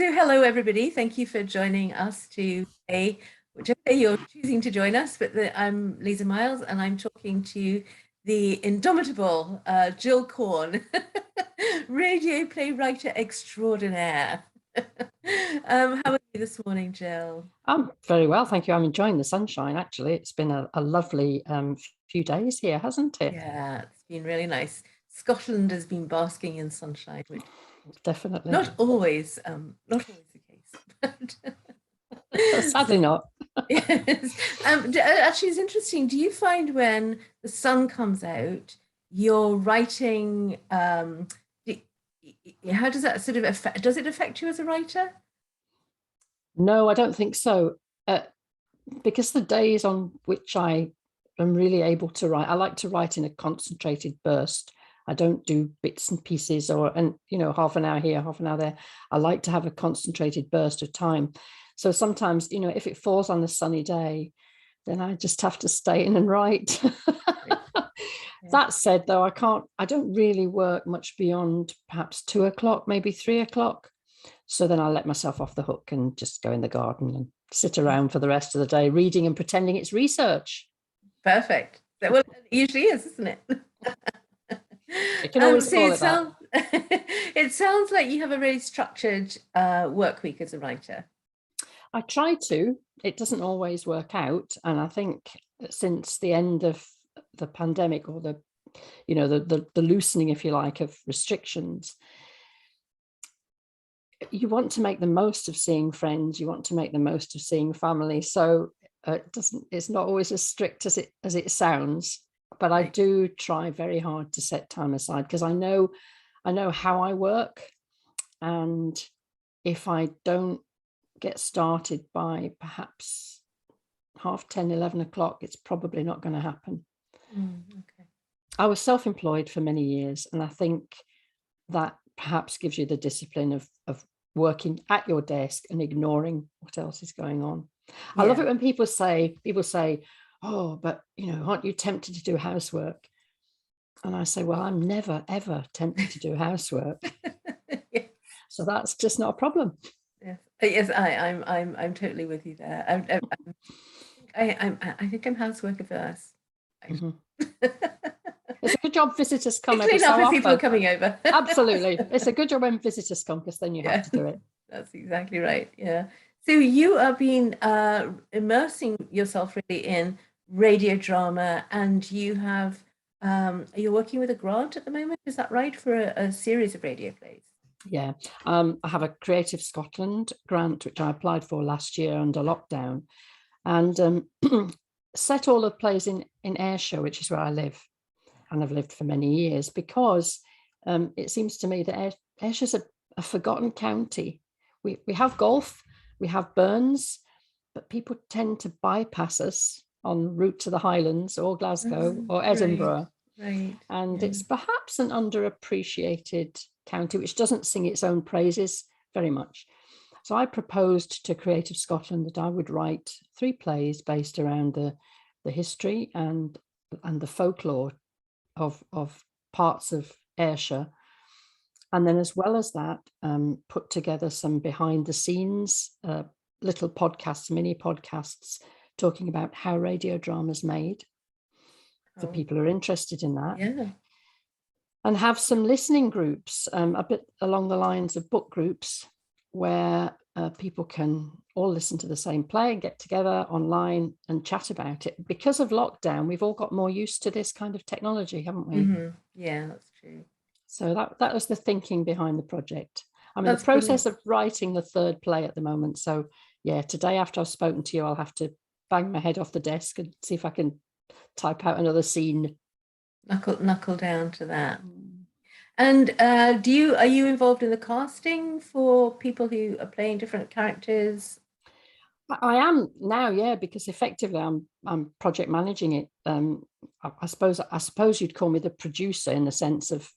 So hello everybody, thank you for joining us today, whichever day you're choosing to join us, but I'm Lisa Miles and I'm talking to the indomitable Jill Korn, radio play writer extraordinaire. How are you this morning, Jill? I'm very well, thank you. I'm enjoying the sunshine, actually. It's been a lovely few days here, hasn't it? Yeah, it's been really nice. Scotland has been basking in sunshine, which Definitely. not always the case, but Sadly not. yes. Actually, it's interesting. Do you find when the sun comes out, you're writing, how does that sort of affect, does it affect you as a writer? No, I don't think so. Because the days on which I am really able to write, I like to write in a concentrated burst. I don't do bits and pieces half an hour here, half an hour there. I like to have a concentrated burst of time. So sometimes, if it falls on a sunny day, then I just have to stay in and write. Yeah. That said, though, I don't really work much beyond perhaps 2 o'clock, maybe 3 o'clock. So then I let myself off the hook and just go in the garden and sit around for the rest of the day, reading and pretending it's research. Perfect. Well, it usually is, isn't it? You can always So call it that. it sounds like you have a very structured work week as a writer. I try to. It doesn't always work out. And I think since the end of the pandemic, or the loosening, if you like, of restrictions, you want to make the most of seeing friends, you want to make the most of seeing family. So it's not always as strict as it sounds, but I do try very hard to set time aside, because I know how I work, and if I don't get started by perhaps 10:30, 11 o'clock, it's probably not going to happen. Okay. I was self-employed for many years, and I think that perhaps gives you the discipline of working at your desk and ignoring what else is going on. Yeah. I love it when people say, oh, but aren't you tempted to do housework? And I say, well, I'm never ever tempted to do housework. Yes. So that's just not a problem. Yes, I'm totally with you there. I think I'm housework averse. Mm-hmm. It's a good job visitors come every Clean up so if often. people are coming over. Absolutely. It's a good job when visitors come, because then you have to do it. That's exactly right. Yeah. So you are being immersing yourself really in radio drama, and you're working with a grant at the moment, is that right, for a series of radio plays? Yeah. I have a Creative Scotland grant, which I applied for last year under lockdown, and set all the plays in Ayrshire, which is where I live, and I've lived for many years, because it seems to me that Ayrshire's a forgotten county. We have golf, we have Burns, but people tend to bypass us en route to the Highlands or Glasgow or Edinburgh. Right. And it's perhaps an underappreciated county, which doesn't sing its own praises very much. So I proposed to Creative Scotland that I would write 3 plays based around the history and the folklore of parts of Ayrshire. And then, as well as that, put together some behind the scenes little podcasts, mini podcasts, talking about how radio drama is made, for people who are interested in that. Yeah. And have some listening groups, a bit along the lines of book groups, where people can all listen to the same play and get together online and chat about it. Because of lockdown, we've all got more used to this kind of technology, haven't we? Mm-hmm. Yeah, that's true. So that was the thinking behind the project. I'm in That's the process of writing the 3rd play at the moment. So yeah, today, after I've spoken to you, I'll have to bang my head off the desk and see if I can type out another scene. Knuckle down to that. And are you involved in the casting for people who are playing different characters? I am now, yeah, because effectively I'm project managing it. I suppose you'd call me the producer, in the sense of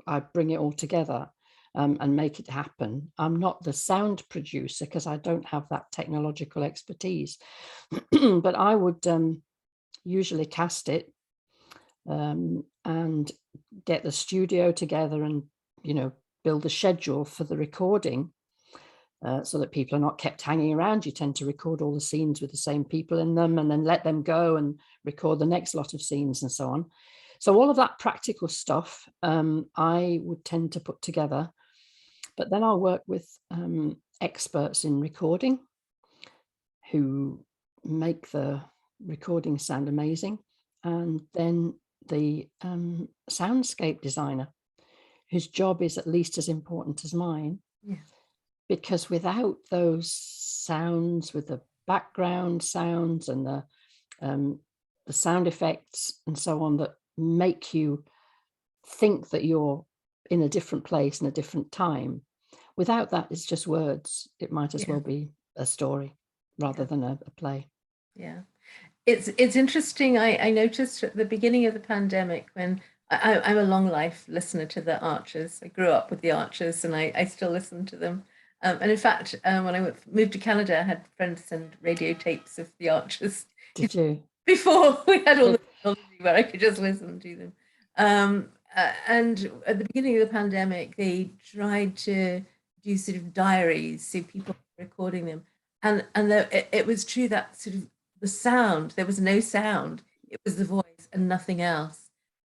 I bring it all together and make it happen. I'm not the sound producer, because I don't have that technological expertise, but I would usually cast it and get the studio together and build a schedule for the recording. so that people are not kept hanging around. You tend to record all the scenes with the same people in them and then let them go and record the next lot of scenes and so on. So all of that practical stuff I would tend to put together, but then I'll work with experts in recording who make the recording sound amazing, and then the soundscape designer whose job is at least as important as mine. Yeah. Because without those sounds, with the background sounds and the sound effects and so on that make you think that you're in a different place and a different time, without that, it's just words. It might as well be a story rather than a play. Yeah. It's interesting. I noticed at the beginning of the pandemic, when I'm a long life listener to the Archers. I grew up with the Archers and I still listen to them. And in fact, when I moved to Canada, I had friends send radio tapes of the Archers. Did you? Before we had all the technology where I could just listen to them. And at the beginning of the pandemic, they tried to do sort of diaries, so people were recording them. And it was true that sort of the sound, there was no sound. It was the voice and nothing else.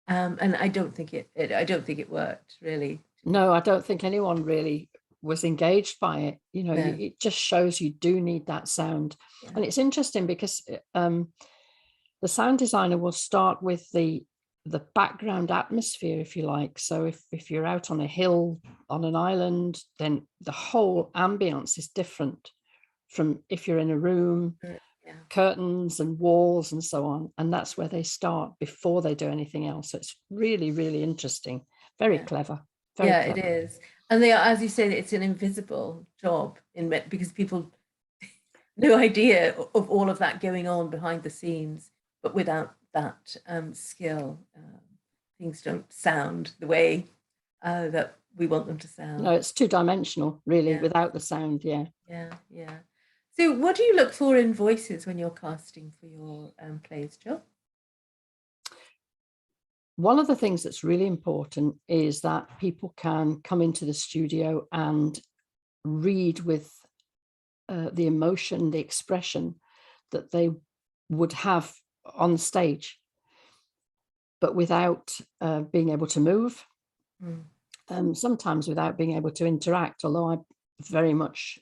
And I don't think it worked really. No, I don't think anyone really was engaged by it. You know, it just shows you do need that sound. Yeah. And it's interesting because the sound designer will start with the background atmosphere, if you like. So if you're out on a hill on an island, then the whole ambience is different from if you're in a room, curtains and walls and so on. And that's where they start before they do anything else. So it's really, really interesting. Very clever. Very clever. It is. And they are, as you say, it's an invisible job because people no idea of all of that going on behind the scenes. But without that skill, things don't sound the way that we want them to sound. No, it's two-dimensional, really, without the sound. Yeah. So what do you look for in voices when you're casting for your plays, Jill? One of the things that's really important is that people can come into the studio and read with the emotion, the expression that they would have on stage, but without being able to move, sometimes without being able to interact, although I very much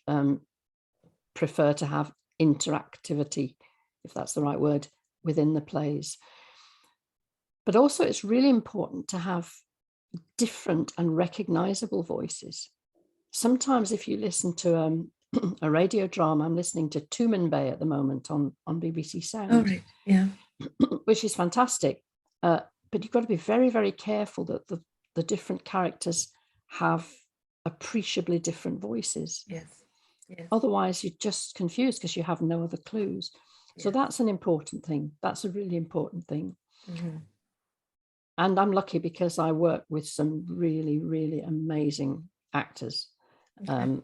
prefer to have interactivity, if that's the right word, within the plays. But also it's really important to have different and recognizable voices. Sometimes if you listen to a radio drama, I'm listening to Tumen at the moment on BBC Sound. Oh, right. Yeah. Which is fantastic. But you've got to be very, very careful that the different characters have appreciably different voices. Yes. Otherwise, you're just confused because you have no other clues. So that's an important thing. That's a really important thing. Mm-hmm. And I'm lucky because I work with some really, really amazing actors. Okay.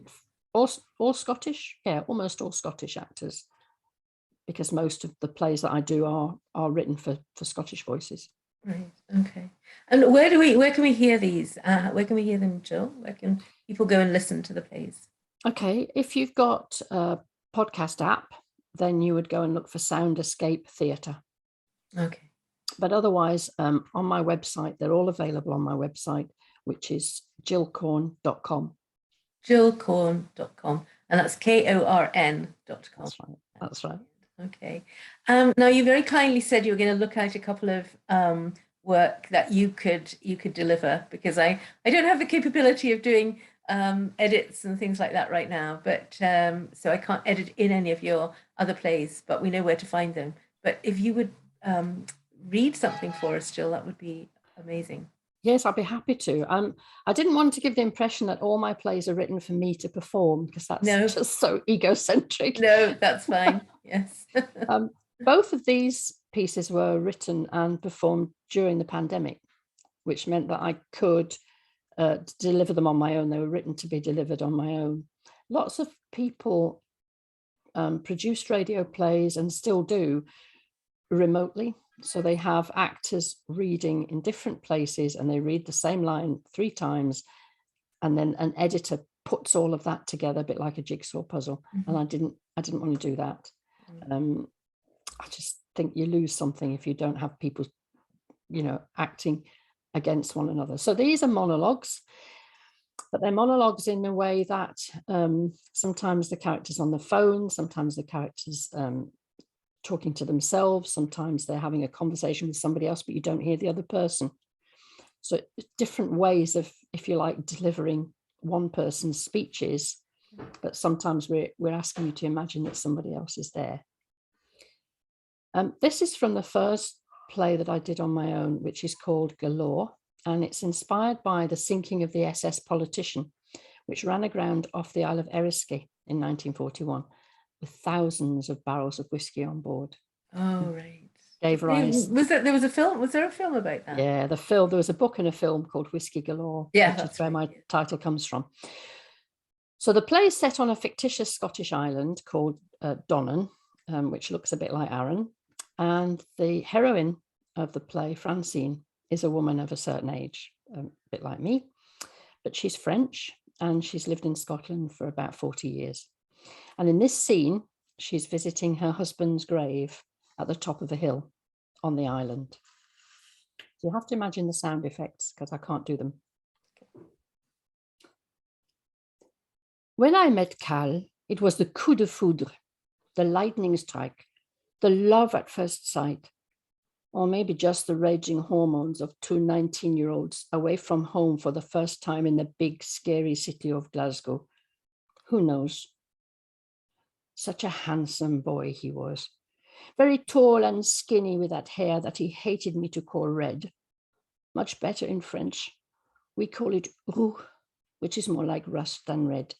All Scottish, almost all Scottish actors, because most of the plays that I do are written for Scottish voices. Right. Okay. And where can we hear these? Where can we hear them, Jill? Where can people go and listen to the plays? Okay. If you've got a podcast app, then you would go and look for Sound Escape Theatre. Okay. But otherwise, on my website, they're all available on my website, which is jillkorn.com. Jillkorn.com. And that's KORN.com. That's right. Okay. Now you very kindly said you were going to look at a couple of work that you could deliver, because I don't have the capability of doing edits and things like that right now, but so I can't edit in any of your other plays, but we know where to find them. But if you would read something for us, Jill, that would be amazing. Yes, I'd be happy to. I didn't want to give the impression that all my plays are written for me to perform, because that's just so egocentric. No, that's fine. Yes. Both of these pieces were written and performed during the pandemic, which meant that I could deliver them on my own. They were written to be delivered on my own. Lots of people produced radio plays and still do remotely. So they have actors reading in different places and they read the same line 3 times, and then an editor puts all of that together a bit like a jigsaw puzzle. And I didn't want to do that. I just think you lose something if you don't have people, you know, acting against one another. So these are monologues, but they're monologues in a way that sometimes the character's on the phone, sometimes the character's talking to themselves, sometimes they're having a conversation with somebody else, but you don't hear the other person. So different ways of, if you like, delivering one person's speeches, but sometimes we're asking you to imagine that somebody else is there. This is from the first play that I did on my own, which is called Galore, and it's inspired by the sinking of the SS Politician, which ran aground off the Isle of Eriskay in 1941 with thousands of barrels of whiskey on board. Oh, right. Gave rise. There was a film? Was there a film about that? Yeah, there was a book and a film called Whiskey Galore, yeah, which is where my title comes from. So the play is set on a fictitious Scottish island called Donnan, which looks a bit like Arran. And the heroine of the play, Francine, is a woman of a certain age, a bit like me, but she's French and she's lived in Scotland for about 40 years. And in this scene, she's visiting her husband's grave at the top of a hill on the island. So you have to imagine the sound effects because I can't do them. When I met Cal, it was the coup de foudre, the lightning strike, the love at first sight, or maybe just the raging hormones of two 19-year-olds away from home for the first time in the big, scary city of Glasgow. Who knows? Such a handsome boy he was. Very tall and skinny with that hair that he hated me to call red. Much better in French. We call it roux, which is more like rust than red.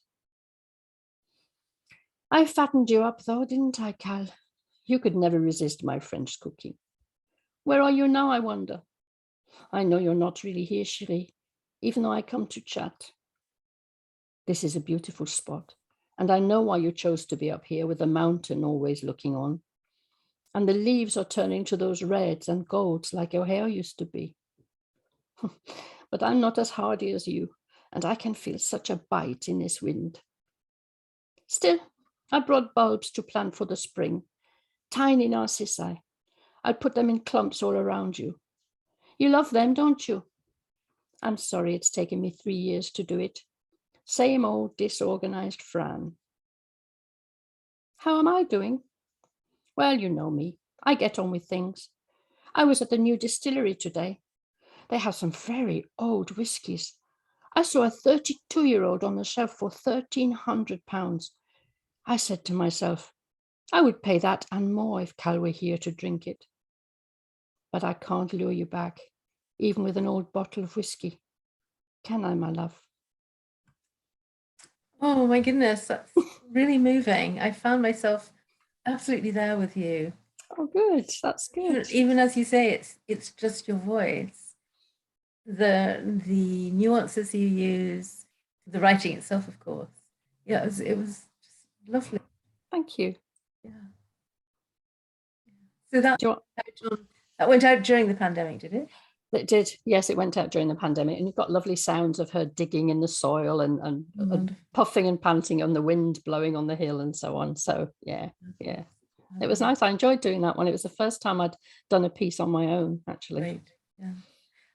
I fattened you up though, didn't I, Cal? You could never resist my French cooking. Where are you now, I wonder? I know you're not really here, chérie, even though I come to chat. This is a beautiful spot, and I know why you chose to be up here with the mountain always looking on. And the leaves are turning to those reds and golds like your hair used to be. But I'm not as hardy as you, and I can feel such a bite in this wind. Still, I brought bulbs to plant for the spring, tiny narcissi. I'll put them in clumps all around you. You love them, don't you? I'm sorry it's taken me 3 years to do it. Same old disorganized Fran. How am I doing? Well, you know me. I get on with things. I was at the new distillery today. They have some very old whiskies. I saw a 32-year-old on the shelf for £1,300. I said to myself, I would pay that and more if Cal were here to drink it. But I can't lure you back, even with an old bottle of whiskey. Can I, my love? Oh my goodness, that's really moving. I found myself absolutely there with you. Oh, good. That's good. Even as you say, it's just your voice. The nuances you use, the writing itself, of course. Yeah, it was just lovely. Thank you. Yeah. So that went out during the pandemic, did it? It did. Yes, it went out during the pandemic, and you've got lovely sounds of her digging in the soil and puffing and panting on the wind blowing on the hill and so on. So yeah. It was nice. I enjoyed doing that one. It was the first time I'd done a piece on my own, actually. Right. Yeah.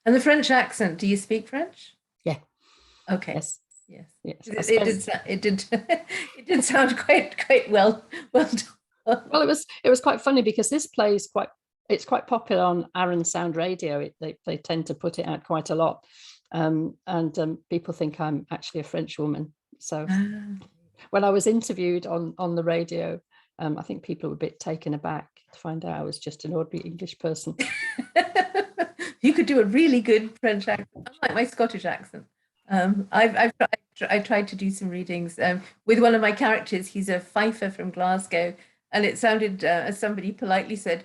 And the French accent, do you speak French? Yeah. Okay. Yes. It did sound quite well done. Well, it was quite funny because this play is quite popular on Arran Sound Radio. They tend to put it out quite a lot, and people think I'm actually a French woman. So when I was interviewed on the radio, I think people were a bit taken aback to find out I was just an ordinary English person. You could do a really good French accent, unlike my Scottish accent. I've tried to do some readings with one of my characters. He's a fifer from Glasgow, and it sounded, as somebody politely said,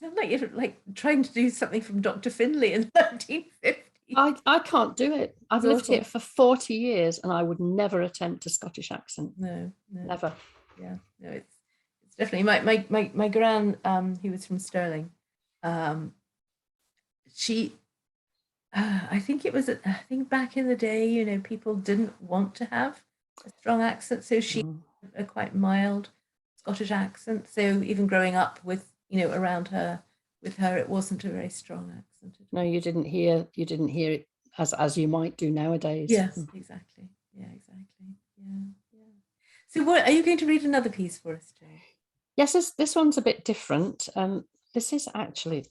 like you're like trying to do something from Dr. Finlay in the 1950s. I can't do it. I've lived here for 40 years, and I would never attempt a Scottish accent. No, never. Yeah, no, it's definitely my Gran, who was from Stirling. She I think it was, I think back in the day, you know, people didn't want to have a strong accent. So she Mm. had a quite mild Scottish accent. So even growing up with, you know, around her, with her, it wasn't a very strong accent at No, all. you didn't hear it as you might do nowadays. Yes, exactly. Yeah, exactly. Yeah, yeah. So what, are you going to read another piece for us, Jill? Yes, this one's a bit different. This is actually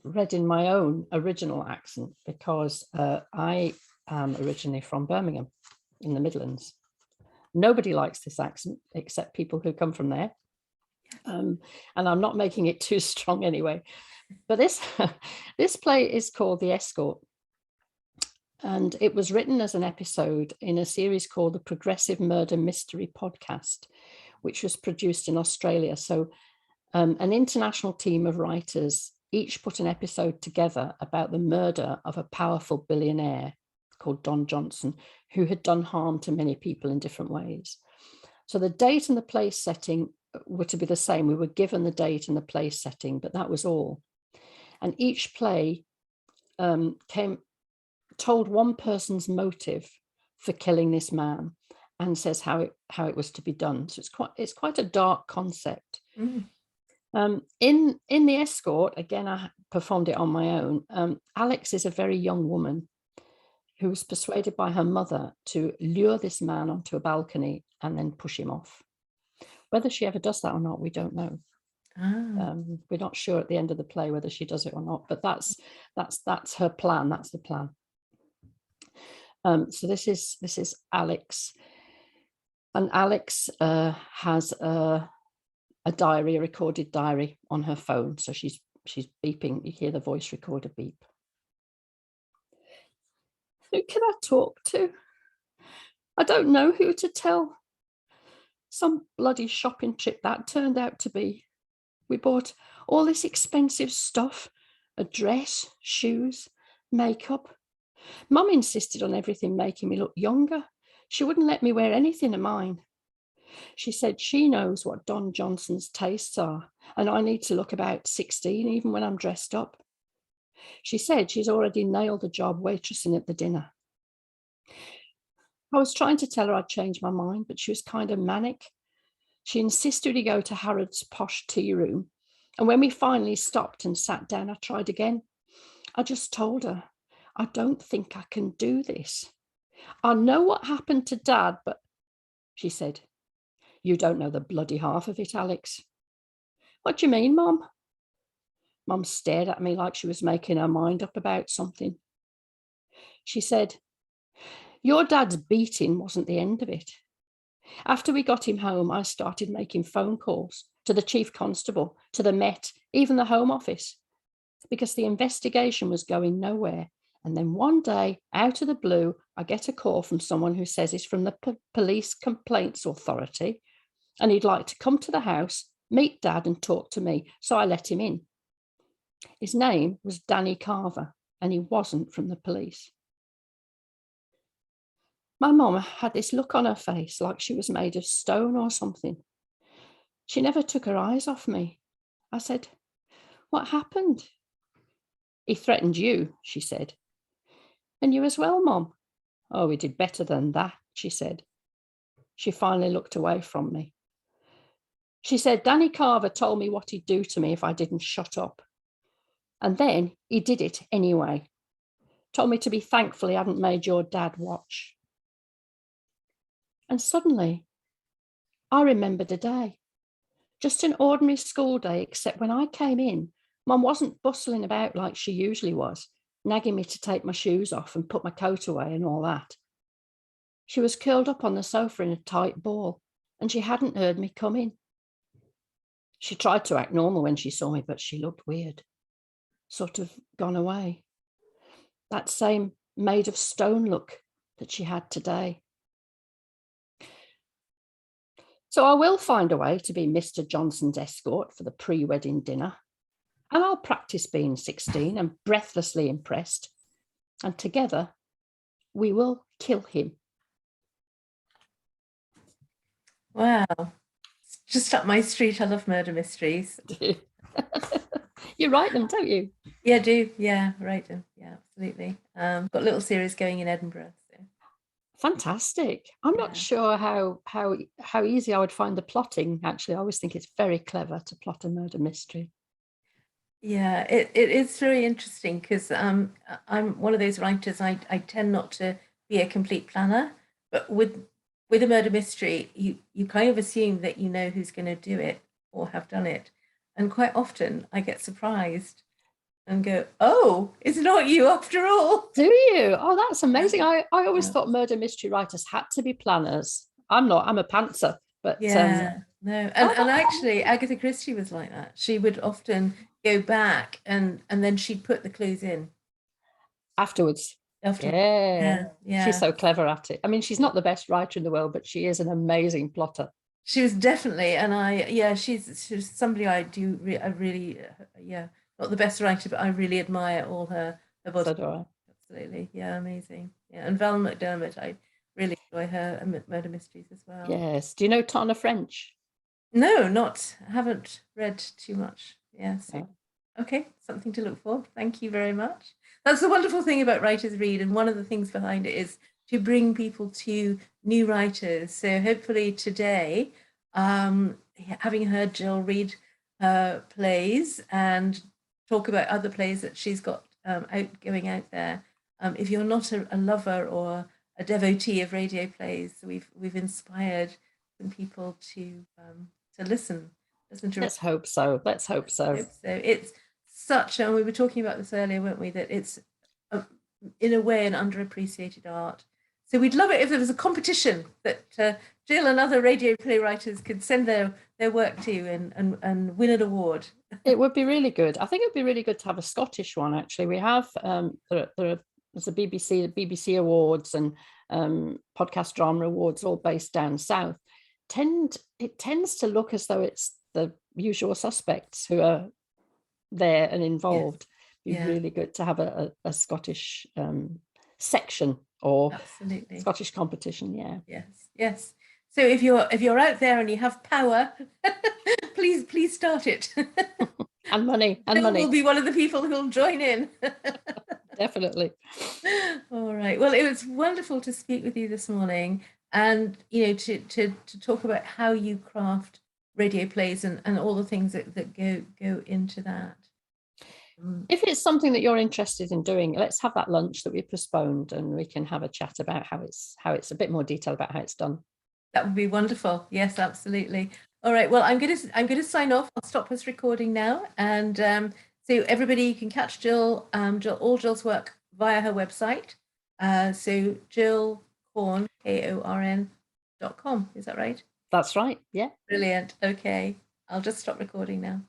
read in my own original accent because I am originally from Birmingham in the Midlands. Nobody likes this accent except people who come from there. And I'm not making it too strong anyway. But this this play is called The Escort. And it was written as an episode in a series called the Progressive Murder Mystery Podcast, which was produced in Australia. So an international team of writers each put an episode together about the murder of a powerful billionaire called Don Johnson, who had done harm to many people in different ways. So the date and the place setting were to be the same. We were given the date and the place setting, but that was all. And each play told one person's motive for killing this man and says how it was to be done. So it's quite a dark concept. Mm. In The Escort, again, I performed it on my own. Alex is a very young woman who was persuaded by her mother to lure this man onto a balcony and then push him off. Whether she ever does that or not, we don't know. Ah. We're not sure at the end of the play whether she does it or not, but that's her plan. That's the plan. So this is Alex, and Alex has a diary, a recorded diary on her phone. So she's beeping. You hear the voice recorder beep. Who can I talk to? I don't know who to tell. Some bloody shopping trip that turned out to be. We bought all this expensive stuff, a dress, shoes, makeup. Mum insisted on everything making me look younger. She wouldn't let me wear anything of mine. She said she knows what Don Johnson's tastes are, and I need to look about 16 even when I'm dressed up. She said she's already nailed a job waitressing at the dinner. I was trying to tell her I'd changed my mind, but she was kind of manic. She insisted we go to Harrod's posh tea room. And when we finally stopped and sat down, I tried again. I just told her, I don't think I can do this. I know what happened to Dad, but she said, you don't know the bloody half of it, Alex. What do you mean, Mum? Mum stared at me like she was making her mind up about something. She said, your dad's beating wasn't the end of it. After we got him home, I started making phone calls to the chief constable, to the Met, even the Home Office, because the investigation was going nowhere. And then one day, out of the blue, I get a call from someone who says he's from the Police Complaints Authority and he'd like to come to the house, meet Dad and talk to me. So I let him in. His name was Danny Carver and he wasn't from the police. My mum had this look on her face like she was made of stone or something. She never took her eyes off me. I said, what happened? He threatened you, she said. And you as well, Mum? Oh, we did better than that, she said. She finally looked away from me. She said, Danny Carver told me what he'd do to me if I didn't shut up. And then he did it anyway. Told me to be thankful he hadn't made your dad watch. And suddenly, I remembered a day. Just an ordinary school day, except when I came in, Mum wasn't bustling about like she usually was, nagging me to take my shoes off and put my coat away and all that. She was curled up on the sofa in a tight ball, and she hadn't heard me come in. She tried to act normal when she saw me, but she looked weird, sort of gone away. That same made of stone look that she had today. So I will find a way to be Mr. Johnson's escort for the pre-wedding dinner. And I'll practice being 16 and breathlessly impressed. And together, we will kill him. Wow. It's just up my street. I love murder mysteries. You write them, don't you? Yeah, I do. Yeah, right. Yeah, absolutely. Got a little series going in Edinburgh. So Fantastic. I'm not yeah. sure how easy I would find the plotting. Actually, I always think it's very clever to plot a murder mystery. Yeah, it is very interesting because I'm one of those writers. I tend not to be a complete planner, but with a murder mystery, you kind of assume that you know who's going to do it or have done it, and quite often I get surprised and go, "Oh, it's not you after all." Do you? Oh, that's amazing. Yeah, I always yeah, thought murder mystery writers had to be planners. I'm not, I'm a pantser, but yeah. No, and oh, and that's actually, Agatha Christie was like that. She would often go back and then she'd put the clues in afterwards. after. Yeah. Yeah, She's yeah. so clever at it. I mean, she's not the best writer in the world, but she is an amazing plotter. She was definitely, and yeah, she's somebody I really, yeah, not the best writer, but I really admire all her body. So do I. Absolutely, yeah, amazing. Yeah, and Val McDermott, I really enjoy her murder mysteries as well. Yes. Do you know Tana French? No, not, haven't read too much. Yeah, so No. okay, something to look for. Thank you very much. That's the wonderful thing about Writers Read, and one of the things behind it is to bring people to new writers. So hopefully today, having heard Jill read her plays and talk about other plays that she's got going out there, if you're not a lover or a devotee of radio plays, we've inspired some people to listen to. Let's hope so. Let's hope so. So it's such, and we were talking about this earlier, weren't we, that it's a, in a way an underappreciated art. So we'd love it if there was a competition that Jill and other radio playwriters could send their work to and win an award. It would be really good. I think it'd be really good to have a Scottish one. Actually, we have there's a BBC Awards and podcast drama awards, all based down south. It tends to look as though it's the usual suspects who are there and Yes. involved. Be Yeah, really good to have a Scottish section or absolutely. Scottish competition. Yeah. Yes, yes. So if you're out there and you have power, please start it. And money and Jill money. will be one of the people who'll join in. Definitely. All right. Well, it was wonderful to speak with you this morning, and to talk about how you craft radio plays and all the things that go into that. If it's something that you're interested in doing, let's have that lunch that we postponed, and we can have a chat about how it's a bit more detail about how it's done. That would be wonderful. Yes, absolutely. All right. Well, I'm gonna sign off. I'll stop this recording now, and so everybody, you can catch all Jill's work via her website. So Jill Korn, KORN.com. Is that right? That's right. Yeah. Brilliant. Okay. I'll just stop recording now.